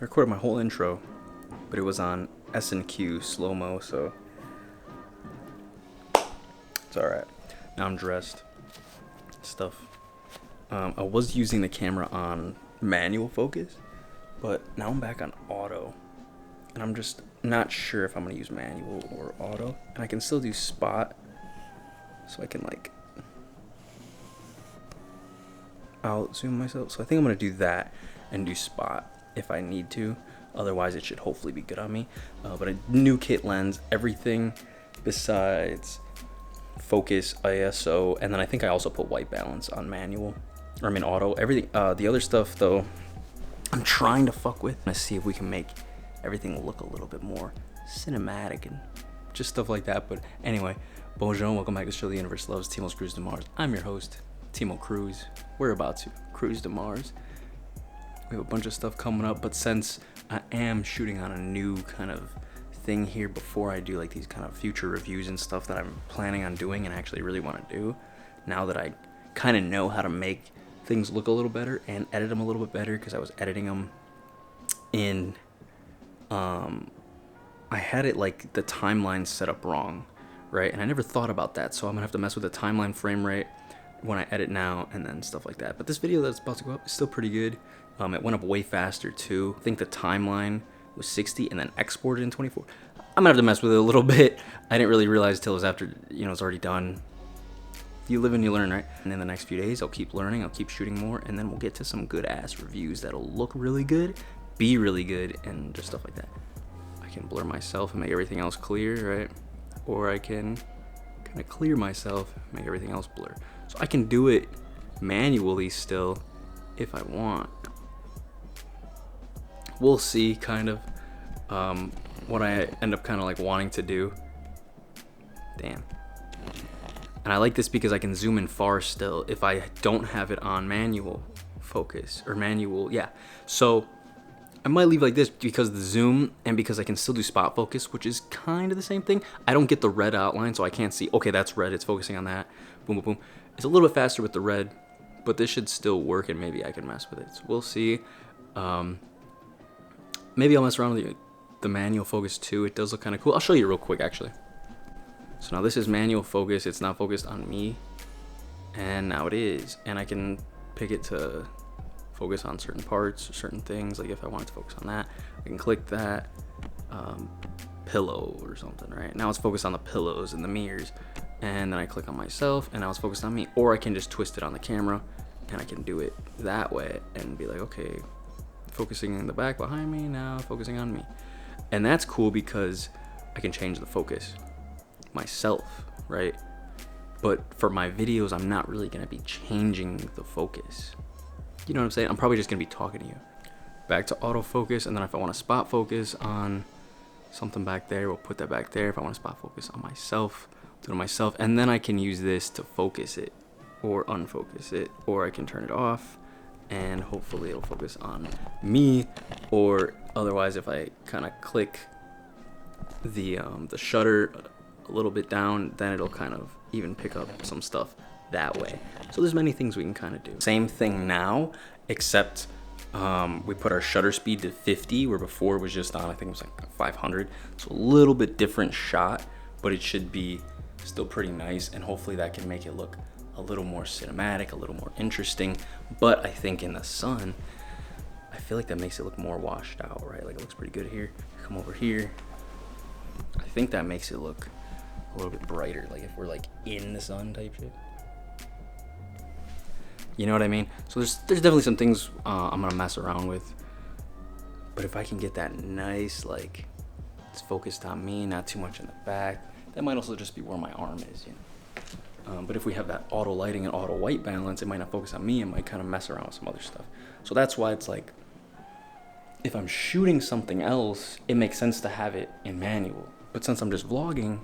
recorded my whole intro, but it was on S&Q slow-mo, so it's alright. Now I'm dressed. Stuff. I was using the camera on manual focus, but now I'm back on auto. And I'm just not sure if I'm going to use manual or auto. And I can still do spot, so I can like out zoom myself. So I think I'm going to do that and do spot if I need to. Otherwise it should hopefully be good on me. But a new kit lens, everything besides focus, ISO, and then I think I also put white balance on manual, or I mean auto. Everything, the other stuff though, I'm trying to fuck with. Let's see if we can make everything look a little bit more cinematic and just stuff like that. But anyway, bonjour, welcome back to the show the universe loves, Timo's Cruz to Mars. I'm your host, Timo Cruz. We're about to cruise to Mars. We have a bunch of stuff coming up, but since I am shooting on a new kind of thing here before I do like these kind of future reviews and stuff that I'm planning on doing and actually really want to do, now that I kind of know how to make things look a little better and edit them a little bit better, because I was editing them in I had it like the timeline set up wrong, right? And I never thought about that, so I'm gonna have to mess with the timeline frame rate when I edit now and then stuff like that. But this video that's about to go up is still pretty good. It went up way faster too. I think the timeline was 60 and then exported in 24. I'm gonna have to mess with it a little bit. I didn't really realize till it was after, you know, it's already done. You live and you learn, right? And in the next few days, I'll keep learning, I'll keep shooting more, and then we'll get to some good ass reviews that'll look really good, be really good, and just stuff like that. I can blur myself and make everything else clear, right? Or I can kind of clear myself, make everything else blur. So I can do it manually still if I want. We'll see kind of what I end up kind of like wanting to do. Damn. And I like this because I can zoom in far still if I don't have it on manual focus or manual, yeah. So I might leave like this because of the zoom and because I can still do spot focus, which is kind of the same thing. I don't get the red outline, so I can't see, okay, that's red, it's focusing on that. Boom, boom, boom. It's a little bit faster with the red, but this should still work and maybe I can mess with it. So we'll see. Maybe I'll mess around with the manual focus too. It does look kind of cool. I'll show you real quick actually. So now this is manual focus. It's not focused on me. And now it is. And I can pick it to focus on certain parts or certain things. Like if I wanted to focus on that, I can click that pillow or something, right? Now it's focused on the pillows and the mirrors. And then I click on myself and now it's focused on me. Or I can just twist it on the camera and I can do it that way and be like, okay, focusing in the back behind me, now focusing on me. And that's cool because I can change the focus myself, right? But for my videos, I'm not really gonna be changing the focus. You know what I'm saying? I'm probably just gonna be talking to you. Back to autofocus, and then if I wanna spot focus on something back there, we'll put that back there. If I wanna spot focus on myself, do it on myself, and then I can use this to focus it or unfocus it, or I can turn it off and hopefully it'll focus on me, or otherwise if I kind of click the shutter a little bit down, then it'll kind of even pick up some stuff that way. So there's many things we can kind of do. Same thing now, except we put our shutter speed to 50, where before it was just on, I think it was like 500. So a little bit different shot, but it should be still pretty nice, and hopefully that can make it look a little more cinematic, a little more interesting. But I think in the sun, I feel like that makes it look more washed out, right? Like it looks pretty good here. Come over here. I think that makes it look a little bit brighter, like if we're like in the sun type shit. You know what I mean? So there's definitely some things I'm gonna mess around with. But if I can get that nice, like it's focused on me, not too much in the back, that might also just be where my arm is, you know. But if we have that auto lighting and auto white balance, it might not focus on me. It might kind of mess around with some other stuff. So that's why it's like, if I'm shooting something else, it makes sense to have it in manual. But since I'm just vlogging,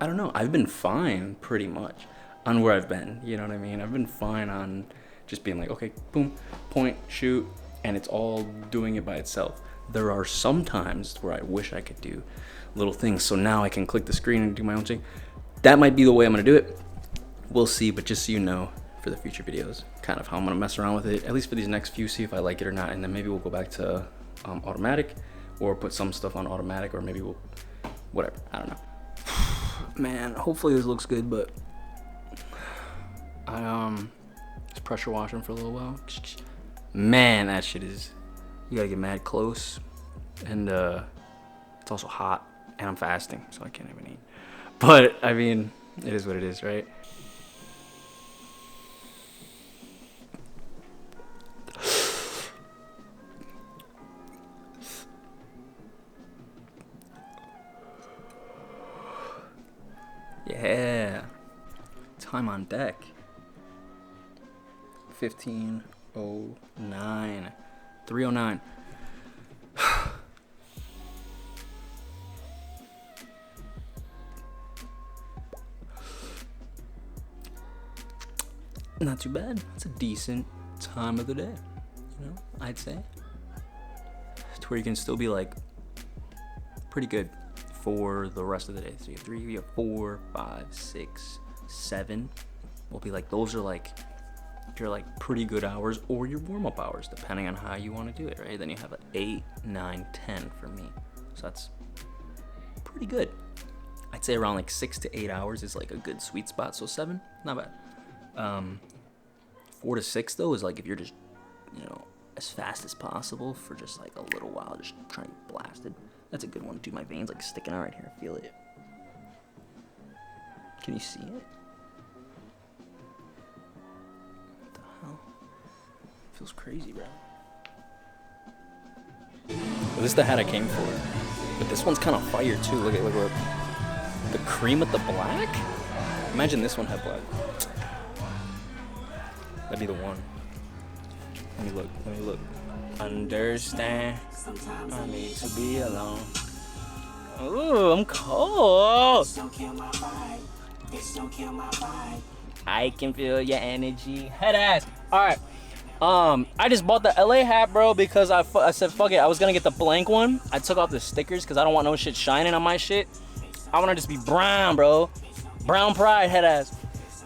I don't know. I've been fine pretty much on where I've been. You know what I mean? I've been fine on just being like, okay, boom, point, shoot, and it's all doing it by itself. There are some times where I wish I could do little things. So now I can click the screen and do my own thing. That might be the way I'm gonna do it. We'll see, but just so you know, for the future videos. Kind of how I'm gonna mess around with it, at least for these next few, see if I like it or not, and then maybe we'll go back to automatic, or put some stuff on automatic, or maybe we'll, whatever, I don't know. Man, hopefully this looks good, but I just pressure washing for a little while. Man, that shit is, you gotta get mad close, and it's also hot, and I'm fasting, so I can't even eat. But I mean, it is what it is, right? Yeah. Time on deck. 15:09. 3:09. Not too bad. It's a decent time of the day, you know, I'd say. To where you can still be like pretty good for the rest of the day. So you have 3, you have 4, 5, 6, 7. We'll be like, those are like your like pretty good hours, or your warm-up hours, depending on how you want to do it, right? Then you have 8, 9, 10 for me. So that's pretty good. I'd say around like 6 to 8 hours is like a good sweet spot. So 7, not bad. 4 to 6 though is like if you're just, you know, as fast as possible for just like a little while, just trying to get blasted. That's a good one too. My veins like sticking out right here. I feel it. Can you see it? What the hell? Feels crazy, bro. Well, this is the hat I came for, but this one's kind of fire too. Look at the cream with the black. Imagine this one had black. That'd be the one. Let me look. Understand, I need to be alone. Ooh, I'm cold. I can feel your energy. Head ass. All right. I just bought the LA hat, bro, because I said fuck it. I was gonna get the blank one. I took off the stickers because I don't want no shit shining on my shit. I want to just be brown, bro. Brown pride, head ass.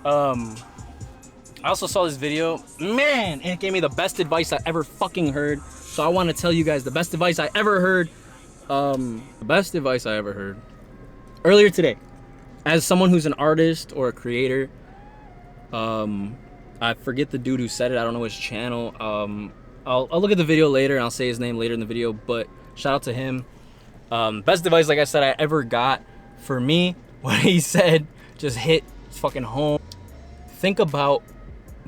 I also saw this video, man, and it gave me the best advice I ever fucking heard. So I want to tell you guys the best advice I ever heard. Earlier today, as someone who's an artist or a creator, I forget the dude who said it. I don't know his channel. I'll look at the video later and I'll say his name later in the video. But shout out to him. Best advice, like I said, I ever got for me. What he said just hit fucking home. Think about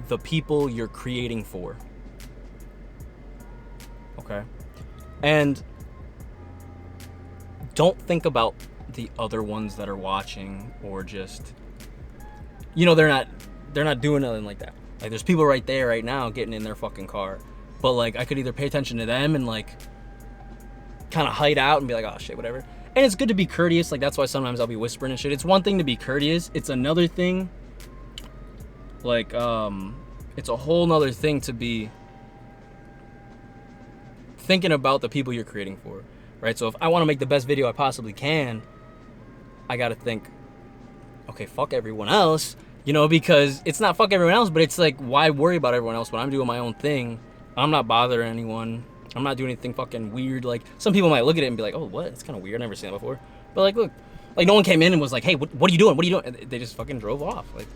the people you're creating for, okay? And don't think about the other ones that are watching, or just, you know, they're not doing nothing like that. Like, there's people right there right now getting in their fucking car, but like I could either pay attention to them and like kind of hide out and be like, oh shit, whatever. And it's good to be courteous. Like, that's why sometimes I'll be whispering and shit. It's one thing to be courteous, it's another thing, like, it's a whole nother thing to be thinking about the people you're creating for, right? So if I want to make the best video I possibly can, I got to think, okay, fuck everyone else, you know, because it's not fuck everyone else, but it's like, why worry about everyone else when I'm doing my own thing? I'm not bothering anyone. I'm not doing anything fucking weird. Like, some people might look at it and be like, oh, what? It's kind of weird. I've never seen that before. But like, look, like, no one came in and was like, hey, what are you doing? What are you doing? And they just fucking drove off. Like,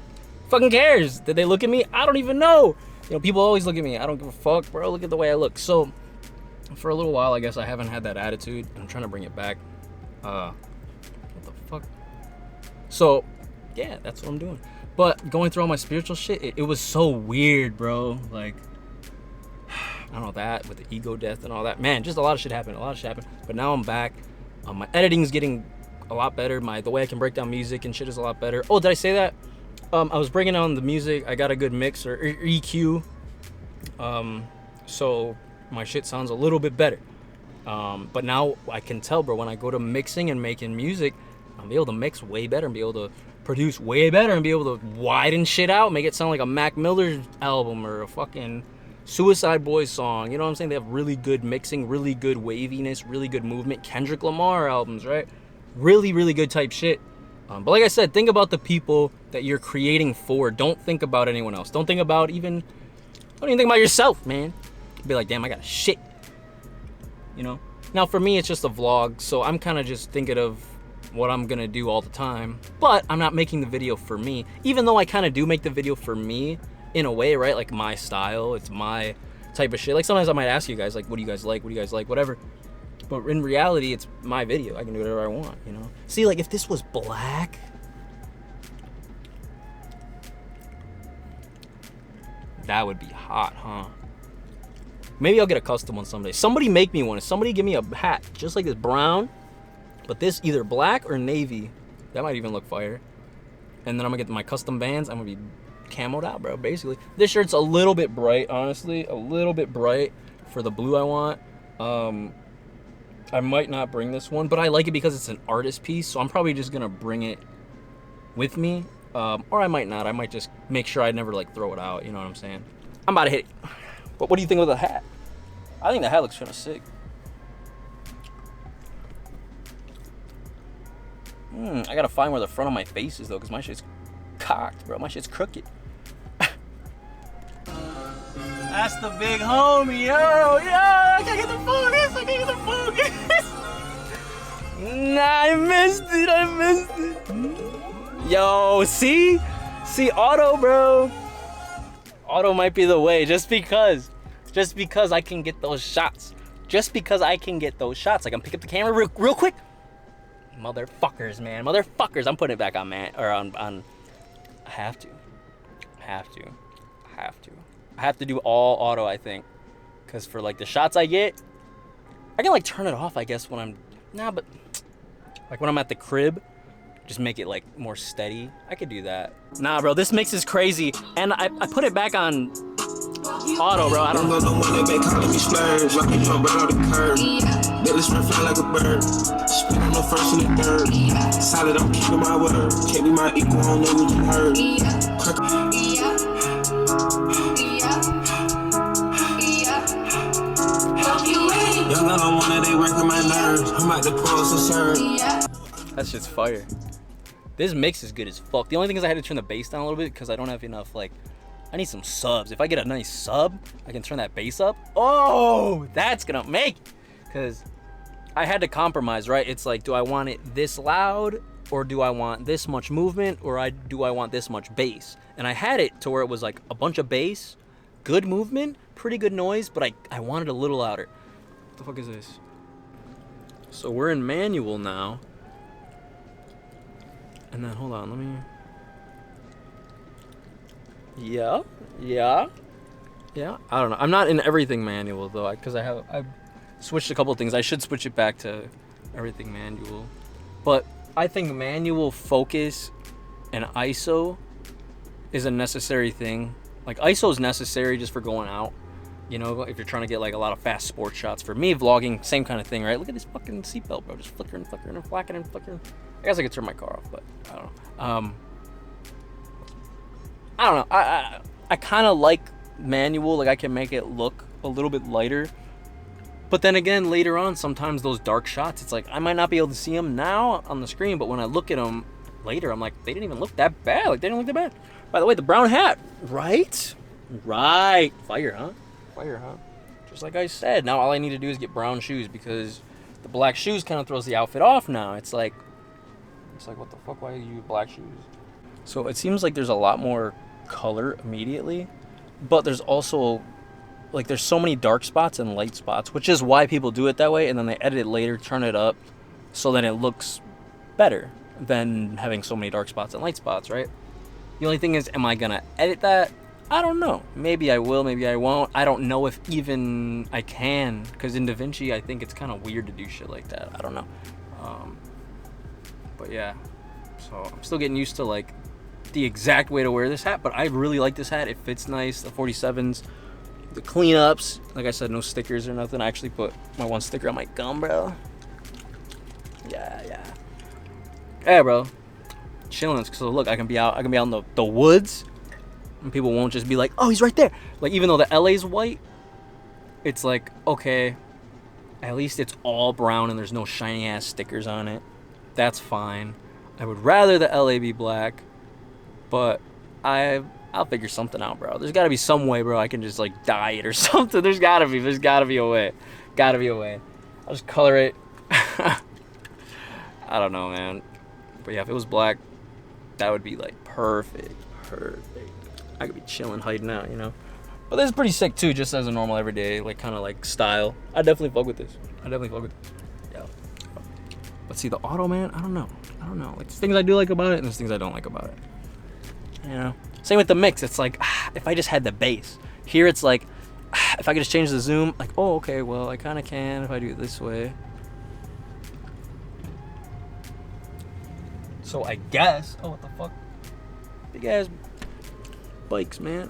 fucking cares? Did they look at me? I don't even know. You know, people always look at me. I don't give a fuck, bro. Look at the way I look. So for a little while, I guess I haven't had that attitude. I'm trying to bring it back. What the fuck? So yeah, that's what I'm doing. But going through all my spiritual shit, it was so weird, bro. Like, I don't know, that with the ego death and all that, man, just a lot of shit happened. But now I'm back. My editing's getting a lot better. The way I can break down music and shit is a lot better. Oh, did I say that? I was bringing on the music. I got a good mix, or EQ. So my shit sounds a little bit better. But now I can tell, bro, when I go to mixing and making music, I'll be able to mix way better and be able to produce way better and be able to widen shit out, make it sound like a Mac Miller album or a fucking Suicide Boys song. You know what I'm saying? They have really good mixing, really good waviness, really good movement. Kendrick Lamar albums, right? Really, really good type shit. But like I said, think about the people that you're creating for. Don't think about anyone else. Don't think about don't even think about yourself, man. Be like, damn, I got shit. You know? Now for me, it's just a vlog, so I'm kind of just thinking of what I'm gonna do all the time. But I'm not making the video for me, even though I kind of do make the video for me in a way, right? Like my style, it's my type of shit. Like sometimes I might ask you guys, like, what do you guys like? What do you guys like? Whatever. But in reality, it's my video. I can do whatever I want, you know? See, like if this was black, that would be hot, huh? Maybe I'll get a custom one someday. Somebody make me one. Somebody give me a hat just like this, brown, but this either black or navy. That might even look fire. And then I'm gonna get my custom bands. I'm gonna be camoed out, bro, basically. This shirt's a little bit bright, honestly. A little bit bright for the blue I want. I might not bring this one, but I like it because it's an artist piece, so I'm probably just gonna bring it with me. Or I might not. I might just make sure I never like throw it out, you know what I'm saying? I'm about to hit it. But what do you think of the hat? I think the hat looks kind of sick. I gotta find where the front of my face is though, because my shit's cocked, bro. My shit's crooked. That's the big homie, yo, I can't get the focus, Nah, I missed it. Yo, see, auto, bro. Auto might be the way, just because I can get those shots. I can pick up the camera real quick. Motherfuckers, man, I'm putting it back on, man, or on. I have to do all auto, I think, because for like the shots I get, I can like turn it off, I guess, when I'm but like when I'm at the crib, just make it like more steady. I could do that. Nah, bro, this mix is crazy, and I put it back on auto, bro. I don't know. The one that they calling me splurge, like me jump right on the curb. Billy spin fly like a bird. Spin on the first and the third. Solid, I'm keeping my word. Can't be my equal, I don't know what you heard. Young I don't want it, they working my nerves. I'm out the pause and serve. That shit's fire. This mix is good as fuck. The only thing is I had to turn the bass down a little bit because I don't have enough, like, I need some subs. If I get a nice sub, I can turn that bass up. Oh, that's gonna make it. Because I had to compromise, right? It's like, do I want it this loud, or do I want this much movement, or do I want this much bass? And I had it to where it was like a bunch of bass, good movement, pretty good noise, but I wanted a little louder. What the fuck is this? So we're in manual now. And then, hold on, let me... Yeah. I don't know. I'm not in everything manual though, because I've switched a couple of things. I should switch it back to everything manual. But I think manual focus and ISO is a necessary thing. Like ISO is necessary just for going out. You know, if you're trying to get like a lot of fast sports shots. For me, vlogging, same kind of thing, right? Look at this fucking seatbelt, bro. Just flickering and flickering. I guess I could turn my car off, but I don't know. I don't know. I kind of like manual. Like I can make it look a little bit lighter. But then again, later on, sometimes those dark shots, it's like I might not be able to see them now on the screen, but when I look at them later, I'm like, they didn't even look that bad. Like they didn't look that bad. By the way, the brown hat, right? Fire, huh? Just like I said. Now all I need to do is get brown shoes because the black shoes kind of throws the outfit off now. It's like, what the fuck? Why do you use black shoes? So it seems like there's a lot more color immediately, but there's also like there's so many dark spots and light spots, which is why people do it that way, and then they edit it later, turn it up so that it looks better than having so many dark spots and light spots, right? The only thing is, am I gonna edit that? I don't know. Maybe I will, maybe I won't. I don't know if even I can, because in DaVinci I think it's kind of weird to do shit like that. I don't know. But yeah, so I'm still getting used to like the exact way to wear this hat, but I really like this hat. It fits nice. The 47s, the cleanups, like I said, no stickers or nothing. I actually put my one sticker on my gum, bro. Yeah, bro, chilling. So look, I can be out in the woods, and people won't just be like, oh, he's right there. Like even though the LA's white, it's like, okay, at least it's all brown and there's no shiny ass stickers on it. That's fine. I would rather the LA be black, but I'll figure something out, bro. There's got to be some way, bro, I can just like dye it or something. There's got to be a way. I'll just color it. I don't know, man. But yeah, if it was black, that would be like perfect. I could be chilling, hiding out, you know. But this is pretty sick too, just as a normal everyday, like kind of like style. I definitely fuck with this. Yeah. But see, the auto, man, I don't know. Like, there's things I do like about it, and there's things I don't like about it. You know. Same with the mix. It's like, if I just had the bass. Here it's like, if I could just change the zoom, like, oh, okay, well, I kind of can if I do it this way. So I guess, oh, what the fuck? Big ass bikes, man.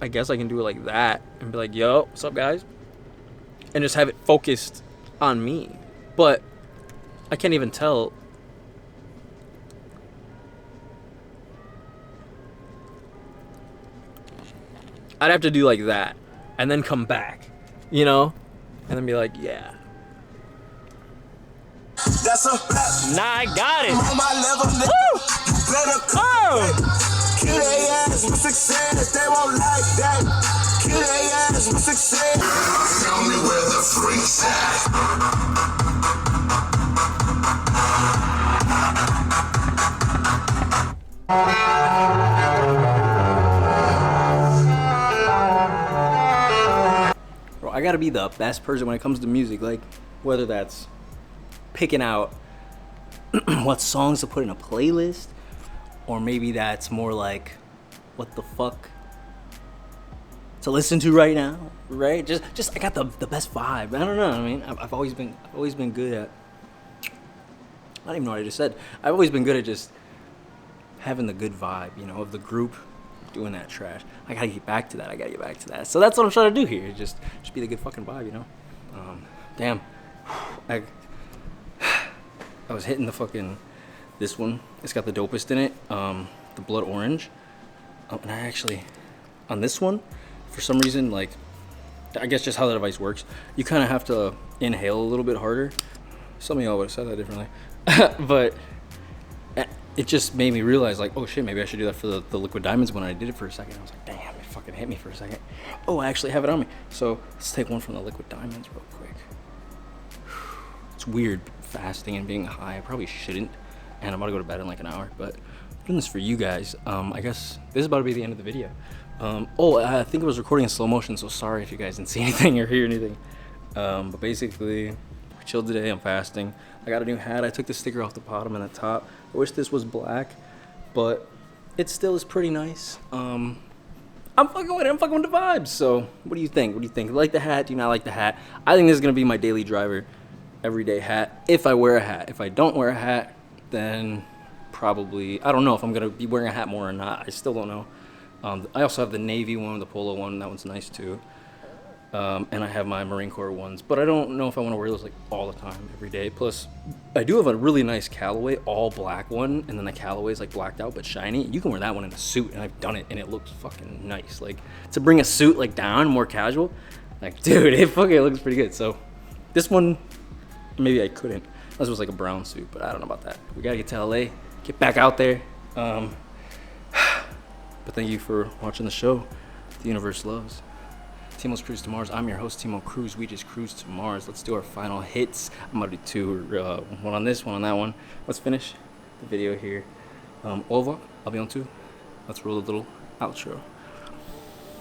I guess I can do it like that and be like, yo, what's up, guys? And just have it focused on me. But I can't even tell. I'd have to do like that and then come back, you know? And then be like, yeah. That's a fact. Nah, I got it. On my level, nigga. Better kill their ass with success. They won't like that. Kill their ass with success. Tell me where the freaks at. Bro, I gotta be the best person when it comes to music. Like, whether that's picking out what songs to put in a playlist, or maybe that's more like what the fuck to listen to right now, right? Just I got the best vibe. I don't know. I mean, I've always been good at, I don't even know what I just said. I've always been good at just having the good vibe, you know, of the group doing that trash. I gotta get back to that. So that's what I'm trying to do here. Just be the good fucking vibe, you know. Damn. I was hitting the fucking, this one. It's got the dopest in it, the blood orange. And I actually, on this one, for some reason, like, I guess just how the device works, you kind of have to inhale a little bit harder. Some of y'all would have said that differently. But it just made me realize, like, oh shit, maybe I should do that for the liquid diamonds when I did it for a second. I was like, damn, it fucking hit me for a second. Oh, I actually have it on me. So let's take one from the liquid diamonds real quick. It's weird fasting and being high. I probably shouldn't, and I'm about to go to bed in like an hour, but I'm doing this for you guys. I guess this is about to be the end of the video. I think it was recording in slow motion, so sorry if you guys didn't see anything or hear anything. But basically, we chilled today. I'm fasting. I got a new hat. I took the sticker off the bottom and the top. I wish this was black, but it still is pretty nice. I'm fucking with it. I'm fucking with the vibes. So what do you think? Like the hat? Do you not like the hat? I think this is gonna be my daily driver, everyday hat, if I wear a hat. If I don't wear a hat, then probably, I don't know if I'm gonna be wearing a hat more or not. I still don't know. I also have the navy one, the polo one. That one's nice too. And I have my Marine Corps ones, but I don't know if I want to wear those like all the time, every day. Plus, I do have a really nice Callaway, all black one, and then the Callaway is like blacked out but shiny. You can wear that one in a suit, and I've done it, and it looks fucking nice. Like, to bring a suit like down, more casual, like, dude, it fucking looks pretty good. So this one, maybe I couldn't, unless it was like a brown suit, but I don't know about that. We gotta get to LA, get back out there. But thank you for watching the show. The universe loves. Timo's Cruise to Mars. I'm your host, Timo Cruz. We just cruise to Mars. Let's do our final hits. I'm gonna do two, one on this, one on that one. Let's finish the video here. Over, I'll be on two. Let's roll a little outro.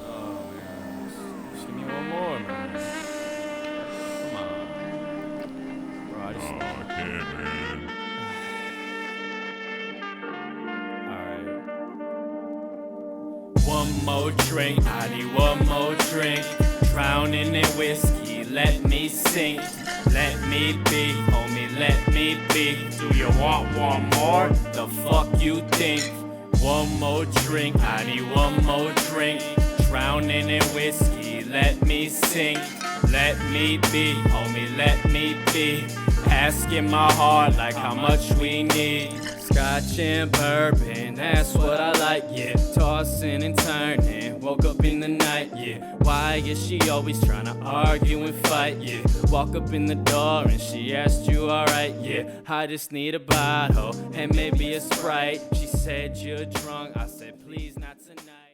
Oh man, just give me one more, man. Come on, bro. I just. One more drink, I need one more drink. Drowning in whiskey, let me sink. Let me be, homie, let me be. Do you want one more? The fuck you think? One more drink, I need one more drink. Drowning in whiskey, let me sink. Let me be, homie, let me be. Asking my heart like how much we need. Scotch and bourbon, that's what I like, yeah. Tossing and turning, woke up in the night, yeah. Why like it, she always tryna argue and fight, yeah. Walk up in the door and she asked you, alright, yeah. I just need a bottle and maybe a Sprite. She said you're drunk, I said please not tonight.